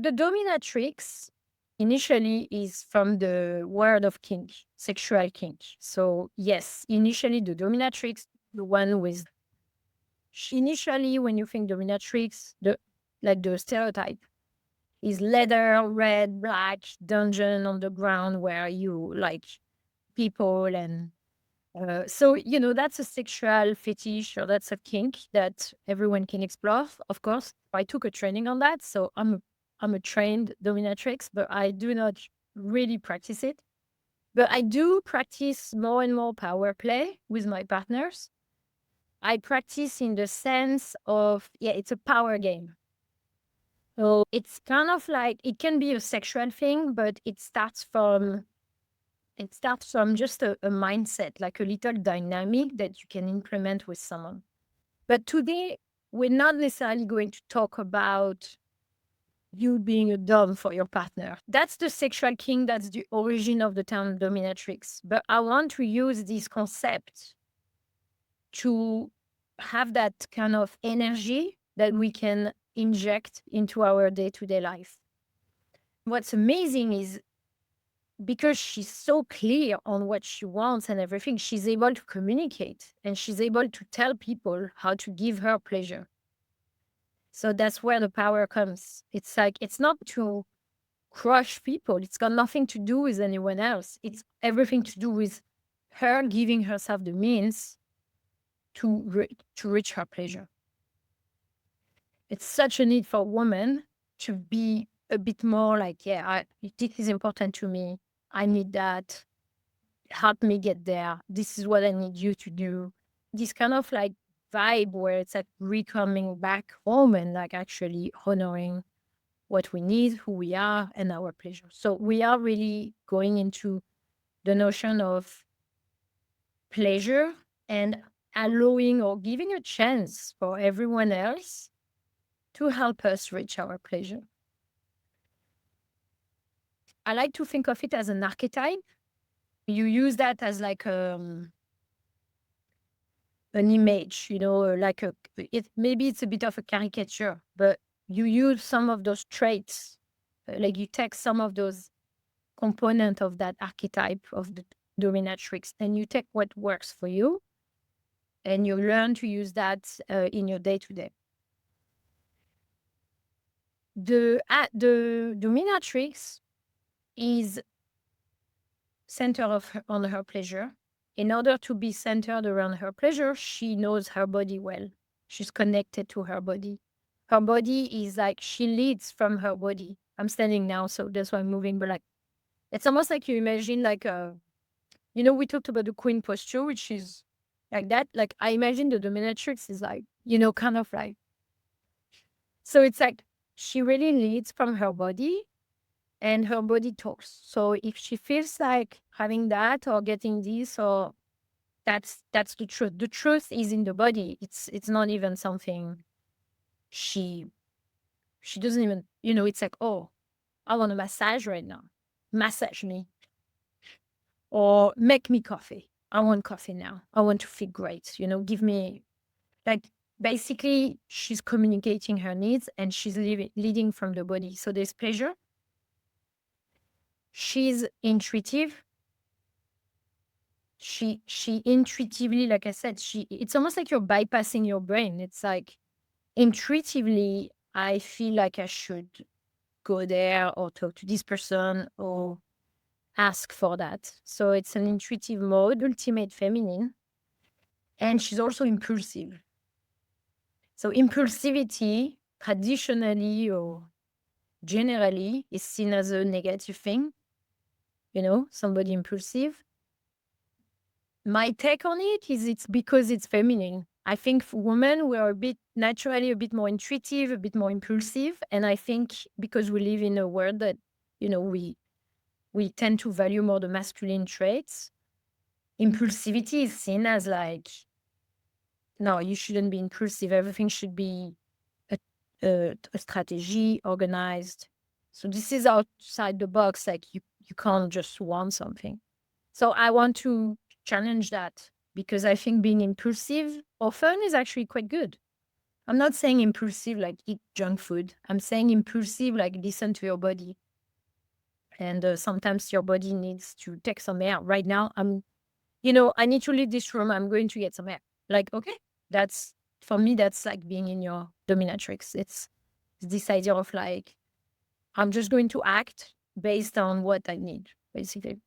The dominatrix initially is from the word of kink, sexual kink. So yes, initially the dominatrix, the one with initially when you think dominatrix, the stereotype is leather, red, black, dungeon on the ground where you like people and so that's a sexual fetish or that's a kink that everyone can explore. Of course, I took a training on that, so I'm a trained dominatrix, but I do not really practice it. But I do practice more and more power play with my partners. I practice in the sense of, yeah, it's a power game. So it's kind of like it can be a sexual thing, but it starts from just a mindset, like a little dynamic that you can implement with someone. But today, we're not necessarily going to talk about you being a dom for your partner. That's the sexual king. That's the origin of the term dominatrix. But I want to use this concept to have that kind of energy that we can inject into our day-to-day life. What's amazing is because she's so clear on what she wants and everything, she's able to communicate and she's able to tell people how to give her pleasure. So that's where the power comes. It's like, it's not to crush people. It's got nothing to do with anyone else. It's everything to do with her giving herself the means to reach her pleasure. It's such a need for women to be a bit more like, yeah, this is important to me. I need that. Help me get there. This is what I need you to do. This kind of like vibe where it's like recoming back home and like actually honoring what we need, who we are, and our pleasure. So we are really going into the notion of pleasure and allowing or giving a chance for everyone else to help us reach our pleasure. I like to think of it as an archetype. You use that as like an image, like maybe it's a bit of a caricature, but you use some of those traits, like you take some of those component of that archetype of the dominatrix and you take what works for you and you learn to use that in your day-to-day. The dominatrix is centered on her pleasure. In order to be centered around her pleasure, she knows her body well. She's connected to her body. Her body is like she leads from her body. I'm standing now, so that's why I'm moving, but like it's almost like you imagine like we talked about the queen posture, which is like that. Like I imagine the dominatrix is like, kind of like, so it's like she really leads from her body and her body talks. So if she feels like having that or getting this or that's the truth. The truth is in the body. It's not even something she doesn't even, it's like, oh, I want a massage right now. Massage me. Or make me coffee. I want coffee now. I want to feel great. Give me like basically she's communicating her needs and she's leading from the body. So there's pleasure. She's intuitive. She intuitively, like I said, it's almost like you're bypassing your brain. It's like intuitively, I feel like I should go there or talk to this person or ask for that. So it's an intuitive mode, ultimate feminine. And she's also impulsive. So impulsivity, traditionally or generally, is seen as a negative thing, somebody impulsive. My take on it is it's because it's feminine. I think for women, we are naturally a bit more intuitive, a bit more impulsive. And I think because we live in a world that, we tend to value more the masculine traits, impulsivity is seen as like, no, you shouldn't be impulsive. Everything should be a strategy, organized. So this is outside the box. Like you can't just want something. So I want to challenge that because I think being impulsive often is actually quite good. I'm not saying impulsive, like eat junk food. I'm saying impulsive, like listen to your body. And sometimes your body needs to take some air. Right now, I need to leave this room. I'm going to get some air. Like, okay, that's, for me, that's like being in your dominatrix. It's this idea of like, I'm just going to act based on what I need, basically.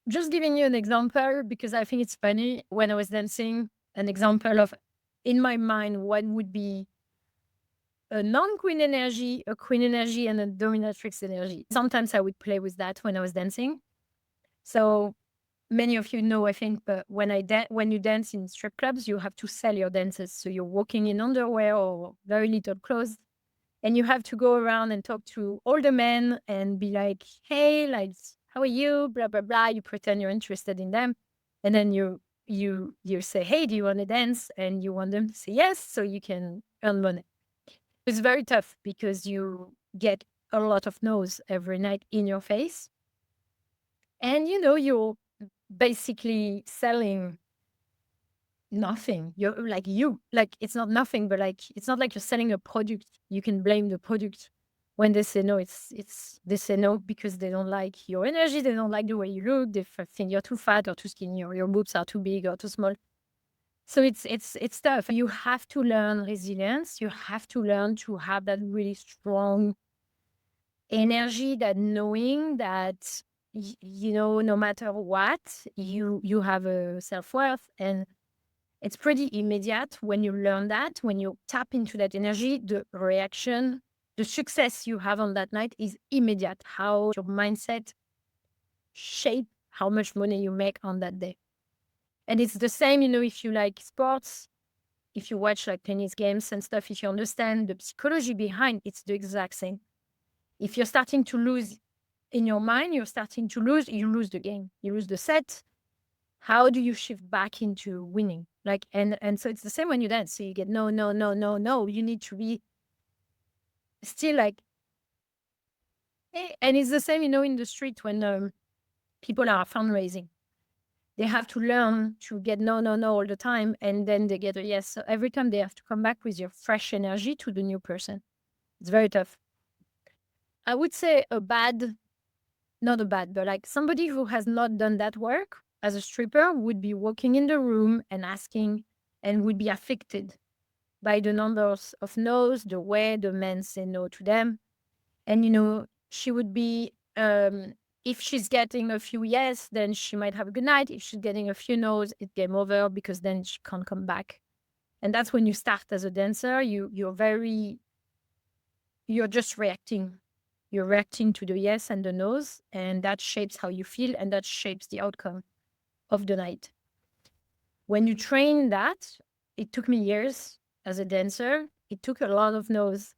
Just giving you an example because I think it's funny. When I was dancing, an example of, in my mind, what would be a non-queen energy, a queen energy, and a dominatrix energy. Sometimes I would play with that when I was dancing. So many of you know, I think, but when you dance in strip clubs, you have to sell your dances. So you're walking in underwear or very little clothes, and you have to go around and talk to all the men and be like, "Hey, like, how are you?" Blah blah blah. You pretend you're interested in them, and then you say, "Hey, do you want to dance?" And you want them to say yes, so you can earn money. It's very tough because you get a lot of no's every night in your face. And you're basically selling nothing. You're like it's not nothing, but like it's not like you're selling a product. You can blame the product when they say no. It's they say no because they don't like your energy, they don't like the way you look, they think you're too fat or too skinny, or your boobs are too big or too small. So it's tough. You have to learn resilience. You have to learn to have that really strong energy, that knowing that no matter what, you have a self-worth. And it's pretty immediate when you learn that, when you tap into that energy, the reaction, the success you have on that night is immediate. How your mindset shape how much money you make on that day. And it's the same, if you like sports, if you watch like tennis games and stuff, if you understand the psychology behind, it's the exact same. If you're starting to lose in your mind, you lose the game, you lose the set. How do you shift back into winning? Like, and so it's the same when you dance. So you get no, no, no, no, no. You need to be still like, and it's the same, in the street when people are fundraising. They have to learn to get no, no, no all the time, and then they get a yes. So every time they have to come back with your fresh energy to the new person. It's very tough. I would say not a bad, but like somebody who has not done that work as a stripper would be walking in the room and asking, and would be affected by the numbers of no's, the way the men say no to them. And, she would be, if she's getting a few yes, then she might have a good night. If she's getting a few no's, it's game over because then she can't come back. And that's when you start as a dancer. You're just reacting. You're reacting to the yes and the no's, and that shapes how you feel, and that shapes the outcome of the night. When you train that, it took me years as a dancer. It took a lot of no's.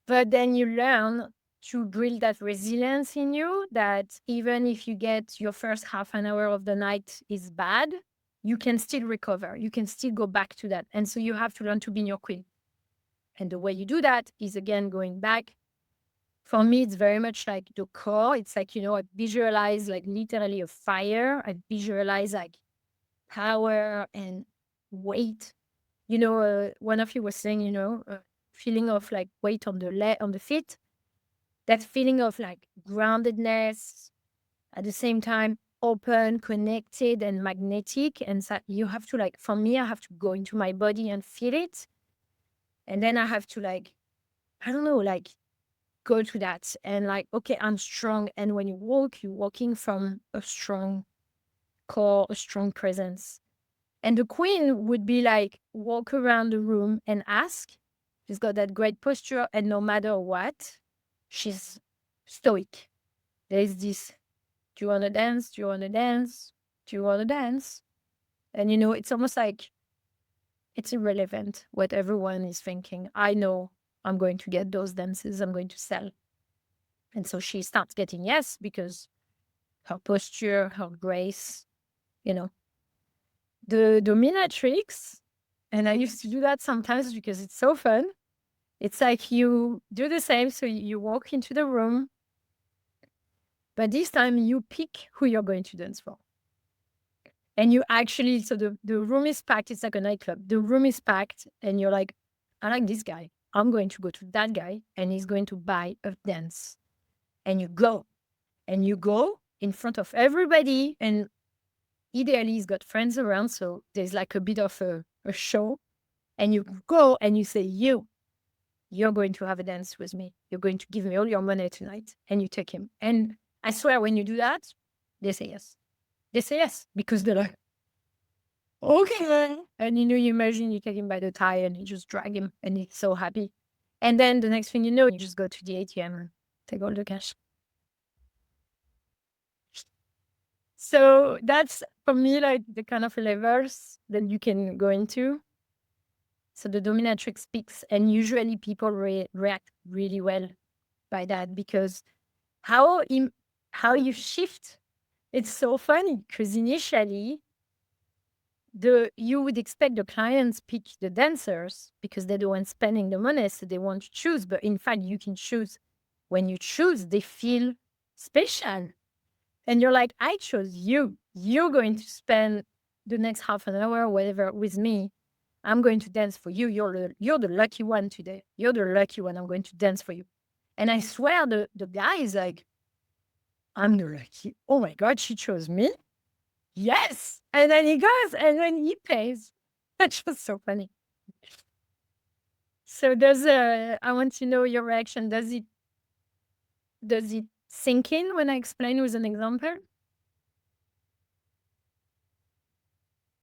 But then you learn to build that resilience in you, that even if you get your first half an hour of the night is bad, you can still recover. You can still go back to that. And so you have to learn to be in your queen. And the way you do that is, again, going back. For me, it's very much like the core. It's like, I visualize like literally a fire. I visualize like power and weight. One of you was saying, feeling of like weight on the feet, that feeling of like groundedness, at the same time open, connected, and magnetic. And so you have to, like, for me, I have to go into my body and feel it. And then I have to, like, I don't know, like, go to that and like, okay, I'm strong. And when you walk, you're walking from a strong core, a strong presence. And the queen would be like, walk around the room and ask. She's got that great posture, and no matter what, she's stoic. There's this, do you want to dance? Do you want to dance? Do you want to dance? And, it's almost like it's irrelevant what everyone is thinking. I know I'm going to get those dances, I'm going to sell. And so she starts getting yes because her posture, her grace, The dominatrix, and I used to do that sometimes because it's so fun. It's like you do the same. So you walk into the room, but this time you pick who you're going to dance for. And you actually, so the room is packed. It's like a nightclub. The room is packed, and you're like, I like this guy. I'm going to go to that guy, and he's going to buy a dance. And you go in front of everybody. And ideally, he's got friends around. So there's like a bit of a show. And you go and you say, you're going to have a dance with me. You're going to give me all your money tonight. And you take him. And I swear, when you do that, they say yes. They say yes because they're like, okay. And you imagine you take him by the tie and you just drag him and he's so happy. And then the next thing you know, you just go to the ATM and take all the cash. So that's for me like the kind of levels that you can go into. So the dominatrix speaks, and usually people react really well by that because how you shift. It's so funny because initially you would expect the clients pick the dancers because they're the ones spending the money, so they want to choose. But in fact, you can choose. When you choose, they feel special. And you're like, I chose you. You're going to spend the next half an hour, whatever, with me. I'm going to dance for you. You're the lucky one today. You're the lucky one. I'm going to dance for you. And I swear the guy is like, I'm the lucky. Oh my God, she chose me. Yes. And then he goes and then he pays. That's just so funny. So I want to know your reaction. Does it sink in when I explain with an example?